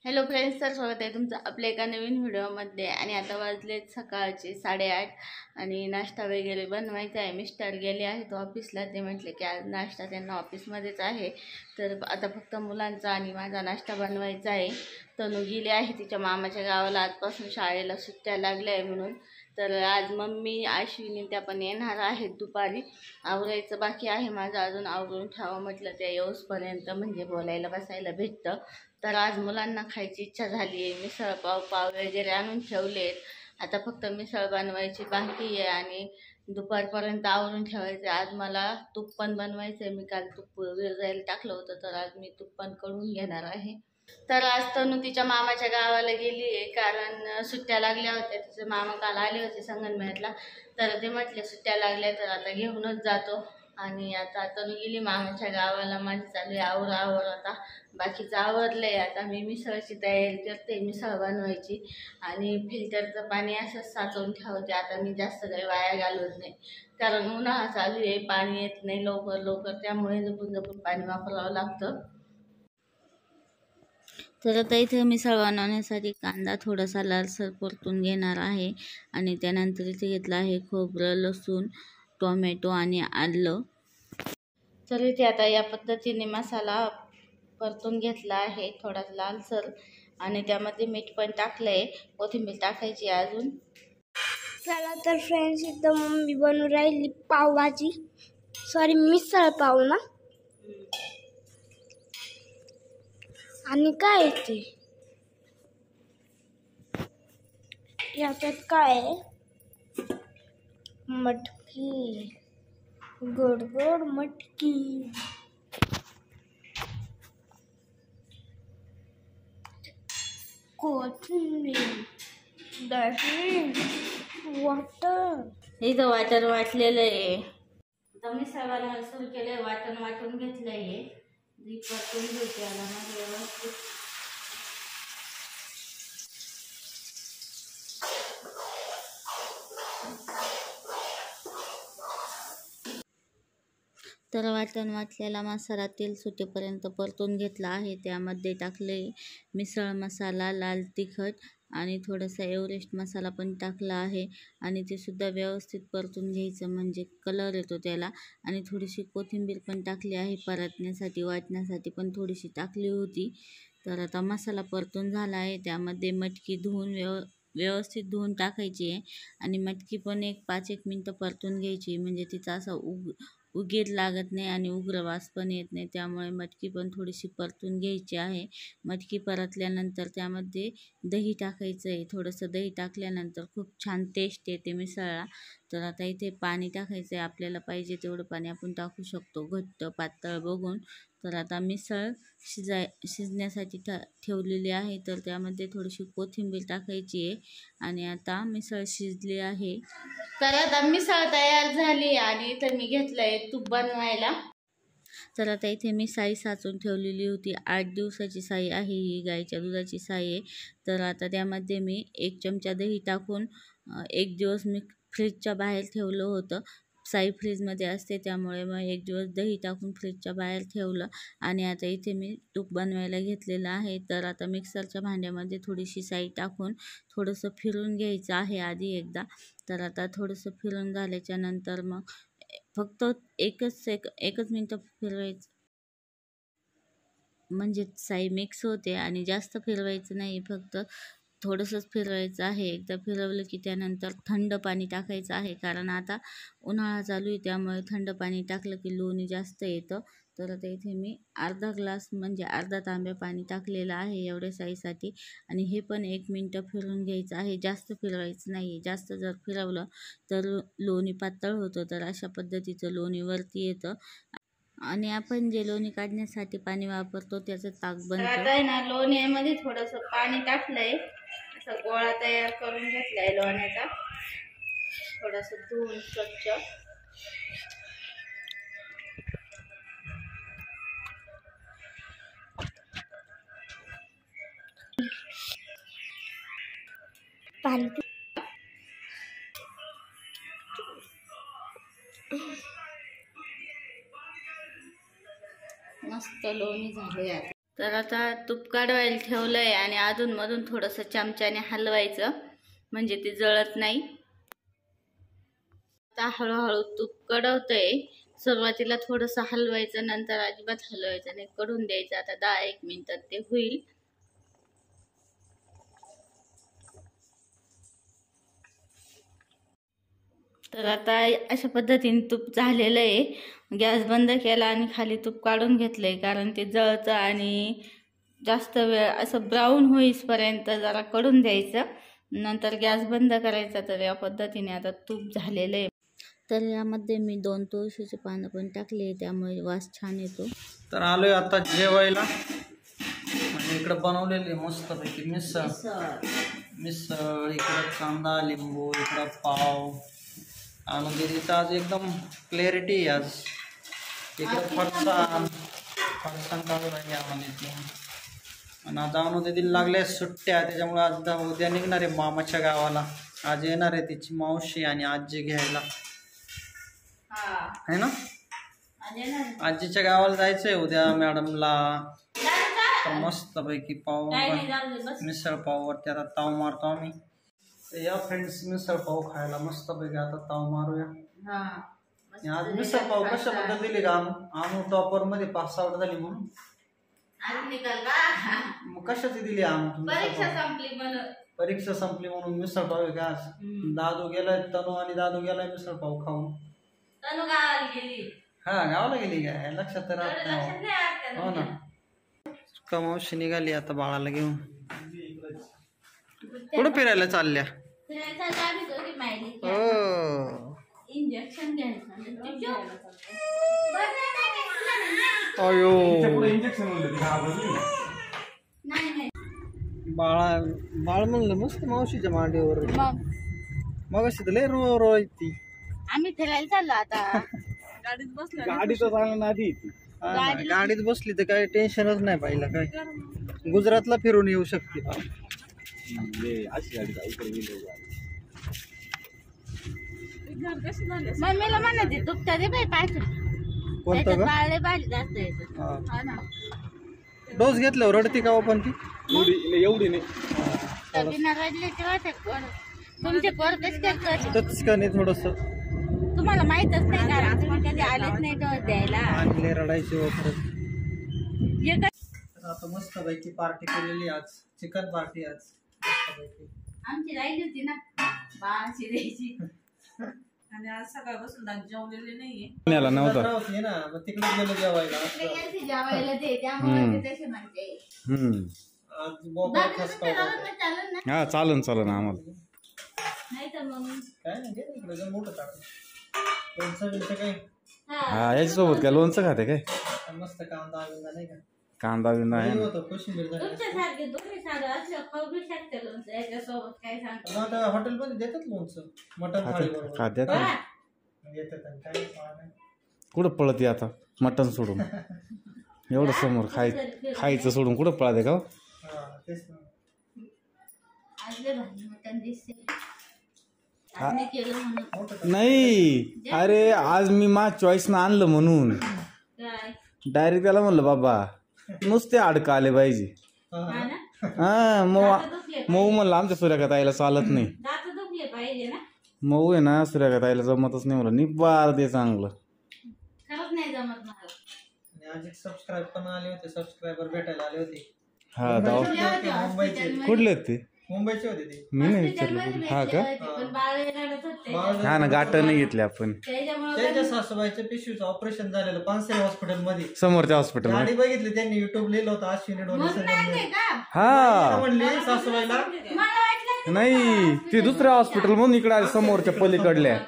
Hello friends, तर स्वागत आहे तुमचं आपल्या एका नवीन व्हिडिओमध्ये. आणि आता वाजलेत सकाळचे 8:30 आणि नाश्ता वगैरे बनवायचा आहे. मिस्टर गेले आहेत ऑफिसला. ते म्हटले की आज नाश्ता त्यांना ऑफिसमध्येच आहे, तर आता फक्त मुलांचा आणि माझा नाश्ता बनवायचा आहे. तनू गेली आहे तिच्या मामाच्या गावाला, आजपासून शाळेला सुट्ट्या लागल्या आहे म्हणून. तर आज मम्मी अश्विनी त्या पण येणार आहेत दुपारी. आवरायचं बाकी आहे माझं, अजून आवरून ठेवा म्हटलं त्या येऊसपर्यंत, म्हणजे बोलायला बसायला भेटतं. तर आज मुलांना खायची इच्छा झाली आहे. मिसळ पाव वगैरे आणून ठेवलेत. आता फक्त मिसळ बनवायची बाकी आहे आणि दुपारपर्यंत आवरून ठेवायचं. आज मला तूप पण बनवायचं आहे. मी काल तूप विरजायला टाकलं होतं, तर आज मी तूप पण करून घेणार आहे. तर आज तनू तिच्या मामाच्या गावाला गेली आहे, कारण सुट्ट्या लागल्या होत्या. तिचे मामा काल आले होते संगमनेरला, तर ते म्हटले सुट्ट्या लागल्या तर आता घेऊनच जातो. आणि आता तनू गेली मामाच्या गावाला. माझी चालू आहे आवर आता बाकीचं आवरलंय. आता मी मिसळची तयारी करते, मिसळ बनवायची. आणि फिल्टरचं पाणी असंच साचवून ठेवते. आता मी जास्त काही वाया घालवत नाही, कारण उन्हाळा चालू आहे, पाणी येत नाही लवकर, त्यामुळे जपून जपून पाणी वापरावं लागतं. तर आता इथे मिसळ बनवण्यासाठी कांदा थोडासा लालसर परतून घेणार आहे. आणि त्यानंतर इथे घेतलं आहे खोबरं, लसूण, टोमॅटो आणि आलं. तर इथे आता या पद्धतीने मसाला परतून घेतला आहे थोडासा लालसर, आणि त्यामध्ये मीठ पण टाकलं आहे. कोथिंबीर टाकायची अजून. चला तर फ्रेंड्स, एकदम मम्मी बनवून राहिली पावभाजी, सॉरी मिसळ पाव ना. आणि काय ते याच्यात काय आहे? मटकी, गोड गोड मटकी. कोथिंबीर, दही, वाटण. इथं वाटण वाटलेलं आहे. आता मिसळ बनवायला सुरू केलंय. वाटण वाटून घेतलंय. परतून घेते याला मग व्यवस्थित. तर वाटण वाटलेला मसाला तेल सुटेपर्यंत परतून घेतला आहे. त्यामध्ये टाकले मिसळ मसाला, लाल तिखट आणि थोडासा एव्हरेस्ट मसाला पण टाकला आहे. आणि ते सुद्धा व्यवस्थित परतून घ्यायचं, म्हणजे कलर येतो त्याला. आणि थोडीशी कोथिंबीर पण टाकली आहे परतण्यासाठी, वाटण्यासाठी पण थोडीशी टाकली होती. तर आता मसाला परतून झाला आहे. त्यामध्ये मटकी धुवून व्यवस्थित धुवून टाकायची आहे. आणि मटकी पण 5-1 मिनटं परतून घ्यायची, म्हणजे तिचा असा उगीर लागत नाही आणि उग्र वास पण येत नाही. त्यामुळे मटकी पण थोडीशी परतून घ्यायची आहे. मटकी परतल्यानंतर त्यामध्ये दही टाकायचं आहे. थोडंसं दही टाकल्यानंतर खूप छान टेस्ट येते मिसळला. तर आता इथे पाणी टाकायचं आहे. आपल्याला पाहिजे तेवढं पाणी आपण टाकू शकतो, घट्ट पातळ बघून. तर आता मिसळ शिजण्यासाठी ठेवलेली आहे. तर त्यामध्ये थोडीशी कोथिंबीर टाकायची आहे. आणि आता मिसळ शिजली आहे. तर आता मिसळ तयार झाली आणि इथं मी घेतलंय तूप बनवायला. तर आता इथे मी साई साचून ठेवलेली होती. 8 दिवसाची साई आहे ही, गाईच्या दुधाची साई आहे. तर आता त्यामध्ये मी 1 चमचा दही टाकून 1 दिवस मी फ्रीजच्या बाहेर ठेवलं होतं. साई फ्रीजमध्ये असते, त्यामुळे मग 1 दिवस दही टाकून फ्रीजच्या बाहेर ठेवलं. आणि आता इथे मी तूप बनवायला घेतलेलं आहे. तर आता मिक्सरच्या भांड्यामध्ये थोडीशी साई टाकून थोडंसं फिरून घ्यायचं आहे आधी एकदा. तर आता थोडंसं फिरून झाल्याच्या नंतर मग फक्त एकच मिनटं फिरवायचं, म्हणजे साई मिक्स होते. आणि जास्त फिरवायचं नाही, फक्त थोडंसंच फिरवायचं आहे. एकदा फिरवलं की त्यानंतर थंड पाणी टाकायचं आहे, कारण आता उन्हाळा चालू आहे, त्यामुळे थंड पाणी टाकलं की लोणी जास्त येतं. तर आता इथे मी अर्धा ग्लास, म्हणजे अर्धा तांब्या पाणी टाकलेलं आहे एवढ्या साईसाठी. आणि हे पण 1 मिनटं फिरून घ्यायचं आहे, जास्त फिरवायचं नाही. जास्त जर फिरवलं तर लोणी पातळ होतं. तर अशा पद्धतीचं लोणी वरती येतं. आणि आपण जे लोणी काढण्यासाठी पाणी वापरतो त्याचं ताक बनतं. आता आहे ना, लोण्यामध्ये थोडंसं पाणी टाकलंय, असा गोळा तयार करून घेतलाय लोण्याचा. थोडंसं धुवून स्वच्छ. पाणी मस्त लोणी झाले आता. तर आता तूप काढवायला ठेवलंय आणि अधूनमधून थोडंसं चमच्याने हलवायचं म्हणजे ते जळत नाही. आता हळूहळू तूप कडवतंय. सुरुवातीला थोडंसं हलवायचं, नंतर अजिबात हलवायचं नाही, कडून द्यायचं. आता 10-1 मिनिटात ते होईल. तर आता अशा पद्धतीने तूप झालेलं आहे. गॅस बंद केला आणि खाली तूप काढून घेतलंय, कारण ते जळतं आणि जास्त वेळ असं ब्राऊन होईपर्यंत जरा कडून द्यायचं, नंतर गॅस बंद करायचा. तर या पद्धतीने आता तूप झालेलं आहे. तर यामध्ये मी 2 तुळशीची पानं पण टाकली, त्यामुळे वास छान येतो. तर आलोय आता जेवायला आणि इकडं बनवलेली मस्तपैकी मिसळ. इकडं कांदा लिंबू, इकडं पाव आणि तिथं आज एकदम क्लॅरिटी. आज इकडं फरसाण काढून आहे आम्हाला. आणि आज अनुदिदीला लागल्या सुट्ट्या, त्याच्यामुळे आज उद्या निघणार आहे मामाच्या गावाला. आज येणार आहे तिची मावशी आणि आजी घ्यायला, है ना. आजीच्या गावाला जायचंय उद्या मॅडमला. तर मस्तपैकी पाव मिसळ पाववरती आता ताव मारतो आम्ही. तर या फ्रेंड्स मिसळ पाव खायला मस्तपैकी आता ताव मारूया. आज मिसळ पाव कशाबद्दल दिली का आमू टॉपर मध्ये 5-6 आउट झाली म्हणून. मग कशाची दिली आमू? परीक्षा संपली म्हणून मिसळ पाव आहे का आज. दादू गेलाय, तनू आणि दादू गेलाय मिसळ पाव खाऊन. हा गावाला गेली काय लक्षात राहत नाही. हो ना. मावशी निघाली आता बाळाला घेऊन. कुठं फिरायला चालल्या? इंजेक्शन घ्यायचं. अयो बाळ म्हणलं मस्त मावशीच्या मांडीवर. मग अशी लय रो ती. आम्ही फिरायला चाललो आता. गाडीत बसली तर काही टेन्शनच नाही पाहिलं. काय गुजरातला फिरून येऊ शकते. मम्मीला म्हणायचे दुखता दे बाई पाठ. डोस घेतल्यावर रडती का पण ती एवढी नाही. तुमचे पोर तच का नाही थोडस. तुम्हाला माहितच नाही का, तुम्ही कधी आलेच नाही डोस द्यायला. आणले रडायची वगैरे. आता मस्त पैकी पार्टी केलेली आज. चिकन पार्टी आज आमची राहिली होती ना बाळाची द्यायची. आणि आज सकाळपासून जेवलेले नाहीये. पुण्याला नव्हतं ना, मग तिकडे गेलो जेवायला. जेवायला ते त्यामुळे ते तसे म्हणते. हा चालन आम्हाला. नाही तर मग काय नाही इकडे मोठं टाकलं लोणचं बिलचं काय. हा याच्यासोबत काय लोणचं खाते काय? मस्त कांदा बिंदा नाही का. कांदा बिंदा आहे कोशिंबीर. तुमच्यासारखे तुम्ही साधं असलं खाऊ बी शकते लोणचं याच्यासोबत. काय सांगतो आता हॉटेलमध्ये देतात लोणचं मटण थाळी बरोबर. खात्यात येतात काय कुठं पळते आता मटण सोडून. एवढं समोर खायचं सोडून कुठं पळते का? तेच ना. मटण दिसते नाही. अरे आज मी चॉईसनं आणलं म्हणून डायरेक्ट त्याला म्हणलं बाबा नुसते अडका आले पाहिजे. हा मऊ म्हणलं आमच्या सूर्यकाताईला चालत नाही. मऊ आहे ना सूर्यकाताईला जमतच नाही. म्हणलं निबार दे चांगलं. सबस्क्राईब पण आले होते. सबस्क्रायबर भेटायला आले होते. हा दाव कुठले ते? मुंबईचे होते ते. मी नाही विचारलं. हा का? हा ना गाठ नाही घेतली आपण. त्याच्या सासूबाईच्या पिशवीचं ऑपरेशन झालेलं पानसरे हॉस्पिटल मध्ये. समोरच्या हॉस्पिटल गाडी बघितली त्यांनी युट्यूब लिहिलं होतं अश्विनी डोळे. हा म्हणले सासूबाईला नाही ते दुसऱ्या हॉस्पिटल म्हणून इकडे आले समोरच्या पलीकडल्या.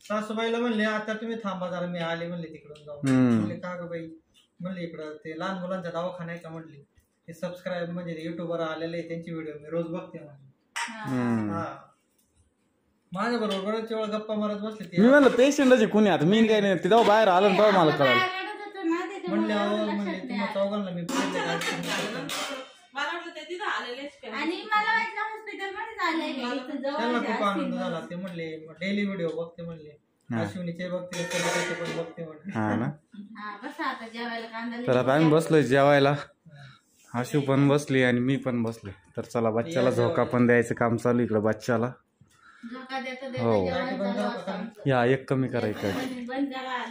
सासूबाईला म्हणले आता तुम्ही थांबा जरा मी आले म्हणले तिकडून जाऊन. म्हणले का ग बाई म्हणले इकडं ते लहान मुलांचा दवाखाना आहे का म्हणले. ते सबस्क्राईब म्हणजे युट्यूबवर आलेले त्यांची व्हिडिओ मी रोज बघते म्हणले. हा माझ्या बरोबर बरेच वेळ गप्पा मारत बसले ते. मी म्हणलं पेशंटची कुणी आता मी काय नाही तेव्हा बाहेर आलं तेव्हा मला कळालं. म्हणले अहो म्हणले तुम्हाला चौघांना मी आणि मला वाटलं हॉस्पिटल मध्ये झालंय. त्यांना खूप आनंद झाला. ते म्हणले डेली व्हिडिओ बघते म्हणले. अश्विनीचे बघते कविताचे पण बघते म्हटलं. हा ना. हा बसा आता जेवायला कांदा तर आता आम्ही बसलोय जेवायला. आशू पण बसली आणि मी पण बसले. तर चला बच्चाला झोका पण द्यायचं काम चालू इकडं बच्चाला. झोका देता हो. जेवण चालू असतं आमचं. या एक कमी करायचं. बंद करा.